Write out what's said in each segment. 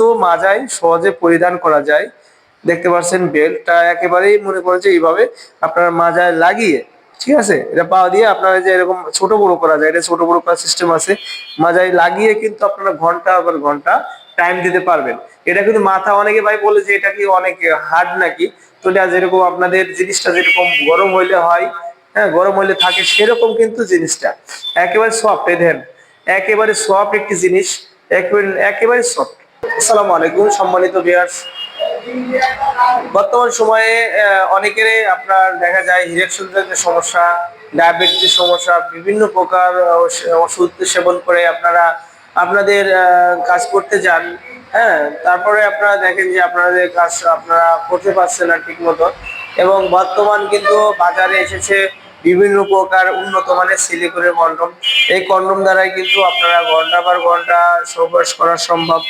কিন্তু মাজায় সহজে পরিধান করা যায়। দেখতে পাচ্ছেন বেল্টটা একেবারেই মনে করেন যে এইভাবে আপনার মাজায় লাগিয়ে, ঠিক আছে, এটা পা দিয়ে আপনারা যে এরকম ছোট বড় করা যায়, এটা ছোট বড় করার সিস্টেম আছে। মাজায় লাগিয়ে কিন্তু আপনারা ঘন্টা আবার ঘন্টা টাইম দিতে পারবেন। এটা কিন্তু মাথা, অনেকে ভাই বলে যে এটা কি অনেক হার্ড নাকি, তো এটা যেরকম আপনাদের জিনিসটা যেরকম গরম হইলে হয়, হ্যাঁ, গরম হইলে থাকে, সেরকম কিন্তু জিনিসটা একেবারে সফট। এই দেখেন একেবারে সফট একটি জিনিস, একেবারে একেবারে সফট। আসসালামু আলাইকুম সম্মানিত ভিউয়ার্স। বর্তমান সময়ে অনেকেরই আপনার দেখা যায় ইরেকশনের সমস্যা, ডায়াবেটিসের সমস্যা, বিভিন্ন প্রকার ওষুধ সেবন করে আপনারা আপনাদের কাজ করতে যান। হ্যাঁ, তারপরে আপনারা দেখেন যে আপনাদের কাজ আপনারা করতে পারছেন না ঠিক মতো। এবং বর্তমান কিন্তু বাজারে এসেছে বিভিন্ন প্রকার উন্নত মানের সিলিকনের কন্ডম। এই কন্ডম দ্বারাই কিন্তু আপনারা ঘন্টা পর ঘন্টা সহবাস করা সম্ভব।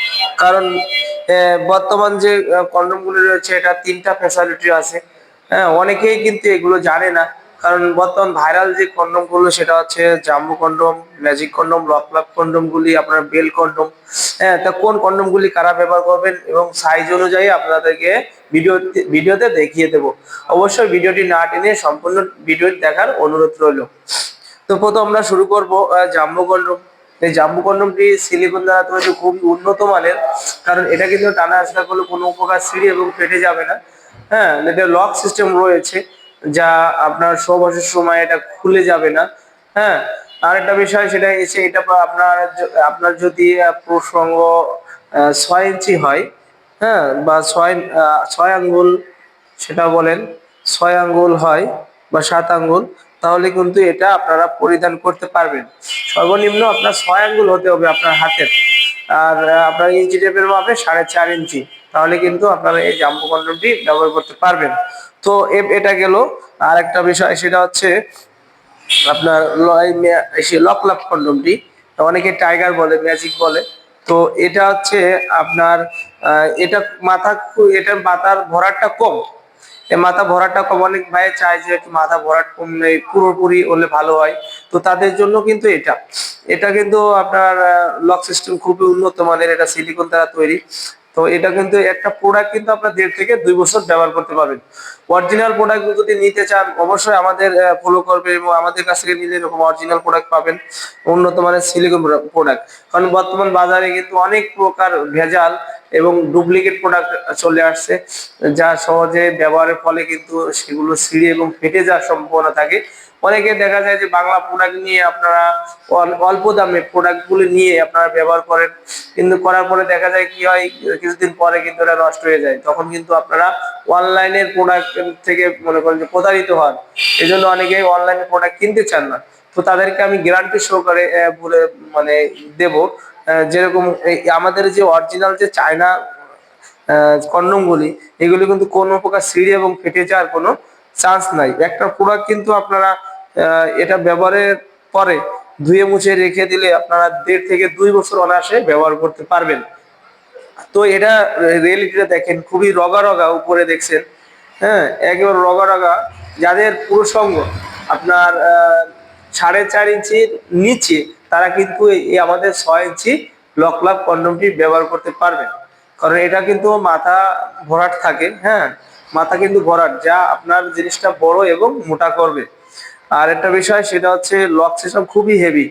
কারণ বর্তমান যে কন্ডম গুলো রয়েছে, এটা 3টা ফ্যাসিলিটি আছে। হ্যাঁ, অনেকেই কিন্তু এগুলো জানে না। কারণ বর্তমান ভাইরাল যে কন্ডম গুলো সেটা হচ্ছে জাম্বো কন্ডম, ম্যাজিক কন্ডম, লকলাপ কন্ডম গুলি, আপনার বেল কন্ডম। হ্যাঁ, তা কোন কন্ডম গুলি কারা ব্যবহার করবেন এবং সাইজ অনুযায়ী আপনাদেরকে ভিডিওতে দেখিয়ে দেব। অবশ্যই ভিডিওটি না টেনে সম্পূর্ণ ভিডিও দেখার অনুরোধ রইল। তো প্রথম আমরা শুরু করব জাম্বো কন্ডম। এই জাম্বো কন্ডমটি সিলিকন দ্বারা তৈরি, খুবই উন্নত মানের। কারণ এটা কিন্তু টানা আসা করলে কোনো প্রকার ছিঁড়ে এবং ফেটে যাবে না। হ্যাঁ, এটা লক সিস্টেম রয়েছে, যা আপনার সহবাসের সময় এটা খুলে যাবে না। হ্যাঁ, আর একটা বিষয় সেটা এসে এটা আপনার আপনার যদি প্রসঙ্গ 6 ইঞ্চি হয়, হ্যাঁ, বা 6 আঙ্গুল সেটা বলেন, 6 আঙ্গুল হয় বা 7 আঙ্গুল, তাহলে কিন্তু এটা আপনারা পরিধান করতে পারবেন। সর্বনিম্ন আপনার 6 আঙ্গুল হতে হবে আপনার হাতের। আর আপনার ইঞ্চি টেপের মাপে 4.5 ইঞ্চি, তাহলে কিন্তু আপনারা এই জাম্বো কন্ডমটি ব্যবহার করতে পারবেন। তো এটা গেল। আর একটা বিষয় সেটা হচ্ছে আপনার লকলাপ কন্ডমটি, অনেকে টাইগার বলে, ম্যাজিক বলে। তো এটা হচ্ছে আপনার এটা এটার মাথার ভরাটটা কম। এই মাথা ভরাটটা কম, অনেক ভাই চায় যে একটু মাথা ভরাট কমলে পুরোপুরি হলে ভালো হয়। তো তাদের জন্য কিন্তু এটা কিন্তু আপনার লক সিস্টেম খুবই উন্নত মানের, এটা সিলিকন দ্বারা তৈরি। তো এটা কিন্তু একটা প্রোডাক্ট কিন্তু আপনার 1.5 থেকে 2 বছর ব্যবহার করতে পারবেন। অরিজিনাল প্রোডাক্ট যদি নিতে চান অবশ্যই আমাদের ফলো করবেন এবং আমাদের কাছ থেকে নিলে এরকম অরিজিনাল প্রোডাক্ট পাবেন, উন্নত মানের সিলিকন প্রোডাক্ট। কারণ বর্তমান বাজারে কিন্তু অনেক প্রকার ভেজাল এবং ডুপ্লিকেট প্রোডাক্ট চলে আসছে, যা সহজে ব্যবহারের ফলে কিন্তু সেগুলো ছিঁড়ে এবং ফেটে যাওয়ার সম্ভাবনা থাকে। অনেকে দেখা যায় যে বাংলা প্রোডাক্ট নিয়ে আপনারা অল্প দামে প্রোডাক্ট গুলো নিয়ে আপনারা ব্যবহার করেন, কিন্তু করার পরে দেখা যায় কি হয়, কিছুদিন পরে কিন্তু এটা নষ্ট হয়ে যায়। তখন কিন্তু আপনারা অনলাইনের প্রোডাক্ট থেকে মনে করেন যে প্রতারিত হন। এই জন্য অনেকে অনলাইনে প্রোডাক্ট কিনতে চান না। তো তাদেরকে আমি গ্যারান্টি সহকারে বলে মানে দেব, যেরকম আমাদের যে অরিজিনাল যে চায়না কন্ডম গুলি, এগুলি কিন্তু কোনো প্রকার ছিঁড়ে এবং ফেটে যাওয়ার কোনো চান্স নাই। একটা প্রোডাক্ট কিন্তু আপনারা এটা ব্যবহারের পরে ধুয়ে মুছে রেখে দিলে আপনারা 1.5 থেকে 2 বছর অনায়াসে ব্যবহার করতে পারবেন। তো এটা রিয়েলিটিটা দেখেন, খুবই রগা রগা উপরে দেখছেন। হ্যাঁ, একেবারে রগা রগা। যাদের পুরুষঙ্গ আপনার 4.5 ইঞ্চির নিচে, তারা কিন্তু এই আমাদের 6 ইঞ্চি লকলাপ কন্ডমটি ব্যবহার করতে পারবেন। কারণ এটা কিন্তু মাথা ভরাট থাকে। হ্যাঁ, মাথা কিন্তু ভরাট, যা আপনার জিনিসটা বড় এবং মোটা করবে। আর একটা বিষয় সেটা হচ্ছে লক সিস্টেম খুবই হেভি,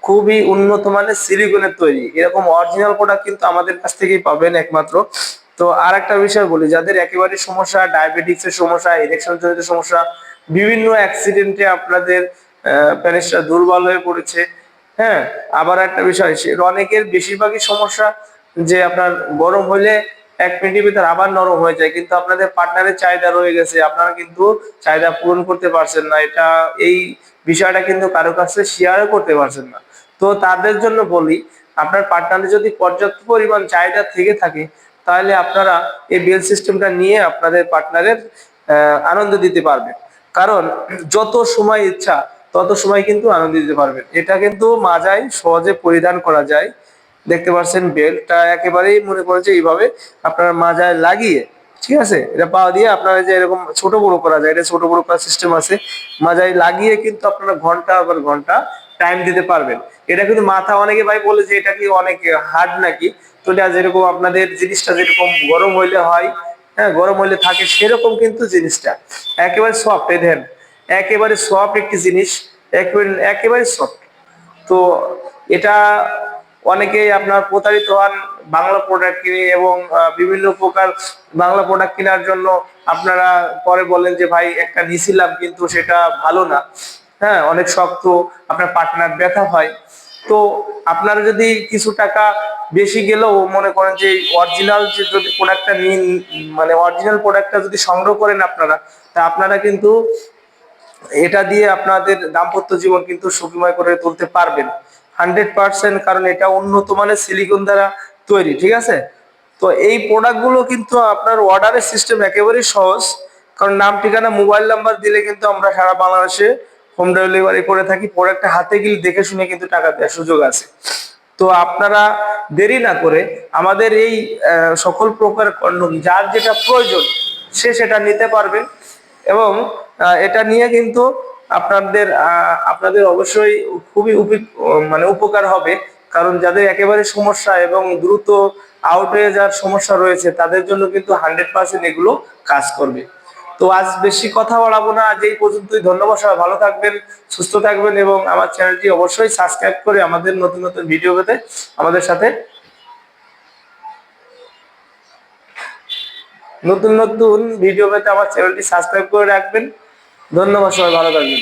খুবই উন্নত মানের সিলিকনের তৈরি। এরকম অরিজিনাল প্রোডাক্ট কিন্তু আমাদের কাছ থেকেই পাবেন একমাত্র। তো আর একটা বিষয় বলি, যাদের একেবারে সমস্যা, ডায়াবেটিক্স এর সমস্যা, ইরেকশন জনিত সমস্যা, বিভিন্ন অ্যাক্সিডেন্টে আপনাদের প্যানিসটা দুর্বল হয়ে পড়েছে। হ্যাঁ, আবার একটা বিষয়, অনেকের বেশিরভাগই সমস্যা যে আপনার গরম হলে 1 মিনিটের ভিতর আবার নরম হয়ে যায়, কিন্তু আপনাদের পার্টনারের চাহিদা রয়ে গেছে, আপনারা কিন্তু চাহিদা পূরণ করতে পারছেন না। এই বিষয়টা কিন্তু কারো কাছে শেয়ারও করতে পারছেন না। তো তাদের জন্য বলি, আপনার পার্টনারের যদি পর্যাপ্ত পরিমাণ চাহিদা থেকে থাকে, তাহলে আপনারা এই বেল সিস্টেমটা নিয়ে আপনাদের পার্টনারের আনন্দ দিতে পারবেন। কারণ যত সময় ইচ্ছা তত সময় কিন্তু আনন্দ দিতে পারবেন। এটা কিন্তু মাজায় সহজে পরিধান করা যায়। দেখতে পাচ্ছেন বেল্টটা একেবারেই মনে করেন যে এইভাবে আপনার মাজায় লাগিয়ে, ঠিক আছে, এটা পা দিয়ে আপনারা যে এরকম ছোট বড় করা যায়, এটা ছোট বড় করার সিস্টেম আছে। মাজায় লাগিয়ে কিন্তু আপনারা ঘন্টা আবার ঘন্টা টাইম দিতে পারবেন। এটা কিন্তু মাথা, অনেকে ভাই বলে যে এটা কি অনেক হার্ড নাকি, তো এটা যেরকম আপনাদের জিনিসটা যেরকম গরম হইলে হয়, হ্যাঁ গরম হইলে থাকে, সেরকম কিন্তু জিনিসটা একেবারে সফট। এই দেখেন একেবারে সফট একটি জিনিস, একেবারে একেবারে সফট। তো এটা অনেকেই আপনার প্রতারিত হন বাংলা প্রোডাক্ট কিনে, এবং বিভিন্ন প্রকার বাংলা প্রোডাক্ট কেনার জন্য আপনারা পরে বলেন যে ভাই একটা নিছিলাম কিন্তু সেটা ভালো না, হ্যাঁ অনেক শক্ত, আপনার পার্টনার ব্যথা হয়। তো আপনারা যদি কিছু টাকা বেশি গেলেও মনে করেন যে অরিজিনাল যে যদি প্রোডাক্টটা নিন, মানে অরিজিনাল প্রোডাক্টটা যদি সংগ্রহ করেন আপনারা, তা আপনারা কিন্তু এটা দিয়ে আপনাদের দাম্পত্য জীবন কিন্তু সুখময় করে তুলতে পারবেন 100%। কারণ এটা উন্নত মানের সিলিকন দ্বারা তৈরি, ঠিক আছে। তো এই প্রোডাক্ট গুলো কিন্তু আপনার অর্ডারের সিস্টেম একেবারেই সহজ। কারণ নাম ঠিকানা মোবাইল নাম্বার দিলে কিন্তু আমরা সারা বাংলাদেশে হোম ডেলিভারি করে থাকি। প্রোডাক্টটা হাতে গিয়ে দেখে শুনে কিন্তু টাকা দেওয়ার সুযোগ আছে। তো আপনারা দেরি না করে আমাদের এই সকল প্রকার কন্ডম যার যেটা প্রয়োজন সে সেটা নিতে পারবেন। এবং এটা নিয়ে কিন্তু আপনাদের অবশ্যই খুবই মানে উপকার হবে। কারণ যাদের একেবারে সমস্যা এবং দ্রুত আউট হয়ে যাওয়ার সমস্যা রয়েছে তাদের জন্য কিন্তু 100% এগুলো কাজ করবে। তো আজ বেশি কথা বাড়াবো না, আজ এই পর্যন্তই। ধন্যবাদ, সবাই ভালো থাকবেন, সুস্থ থাকবেন, এবং আমার চ্যানেলটি অবশ্যই সাবস্ক্রাইব করে আমাদের নতুন নতুন ভিডিও পেতে আমাদের সাথে নতুন নতুন ভিডিও পেতে আমার চ্যানেলটি সাবস্ক্রাইব করে রাখবেন। ধন্যবাদ, সবাই ভালো থাকবেন।